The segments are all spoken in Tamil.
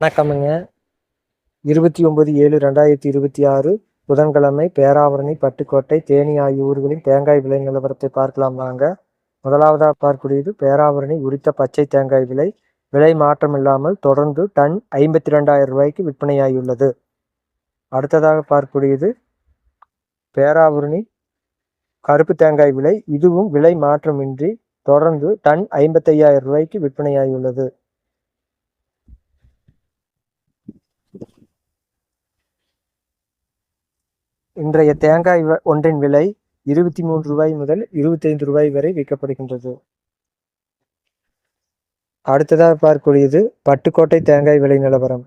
வணக்கமுங்க. 29/7/2026 புதன்கிழமை பேராவூரணி, பட்டுக்கோட்டை, தேனி ஆகிய ஊர்களின் தேங்காய் விலை நிலவரத்தை பார்க்கலாம் வாங்க. முதலாவதாக பார்க்கக்கூடியது பேராவூரணி உரித்த பச்சை தேங்காய் விலை. விலை மாற்றமில்லாமல் தொடர்ந்து டன் 52,000 ரூபாய்க்கு விற்பனையாகியுள்ளது. அடுத்ததாக பார்க்கக்கூடியது பேராவூரணி கருப்பு தேங்காய் விலை. இதுவும் விலை மாற்றமின்றி தொடர்ந்து டன் 55,000 ரூபாய்க்கு விற்பனையாகியுள்ளது. இன்றைய தேங்காய் ஒன்றின் விலை 23 ரூபாய் முதல் 25 ரூபாய் வரை விற்கப்படுகின்றது. அடுத்ததாக பார்க்கக்கூடியது பட்டுக்கோட்டை தேங்காய் விலை நிலவரம்.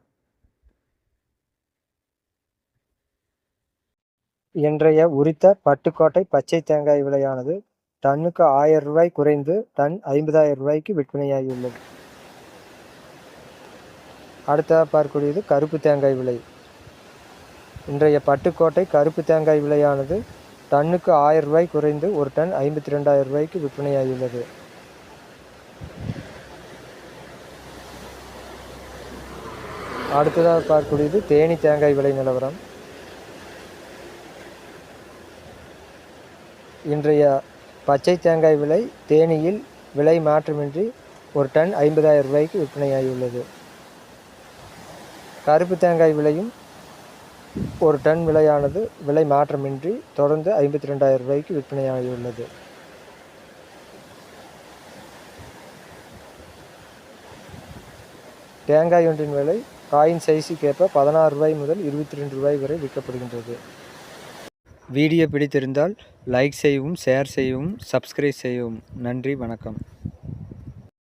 இன்றைய உரித்த பட்டுக்கோட்டை பச்சை தேங்காய் விலையானது டன்னுக்கு 1000 ரூபாய் குறைந்து டன் 50,000 ரூபாய்க்கு விற்பனையாகியுள்ளது. அடுத்ததாக பார்க்கக்கூடியது கருப்பு தேங்காய் விலை. இன்றைய பட்டுக்கோட்டை கருப்பு தேங்காய் விலையானது டன்னுக்கு 1000 ரூபாய் குறைந்து ஒரு டன் 52,000 ரூபாய்க்கு விற்பனையாகியுள்ளது. அடுத்ததாக பார்க்கக்கூடியது தேனி தேங்காய் விலை நிலவரம். இன்றைய பச்சை தேங்காய் விலை தேனியில் விலை மாற்றமின்றி ஒரு டன் 50,000 ரூபாய்க்கு விற்பனையாகியுள்ளது. கருப்பு தேங்காய் விலையும் ஒரு டன் விலையானது விலை மாற்றமின்றி தொடர்ந்து 52,000 ரூபாய்க்கு விற்பனையாகியுள்ளது. தேங்காய் ஒன்றின் விலை காயின் சைஸுக்கேற்ப 16 ரூபாய் முதல் 22 ரூபாய் வரை விற்கப்படுகின்றது. வீடியோ பிடித்திருந்தால் லைக் செய்யவும், ஷேர் செய்யவும், சப்ஸ்கிரைப் செய்யவும். நன்றி, வணக்கம்.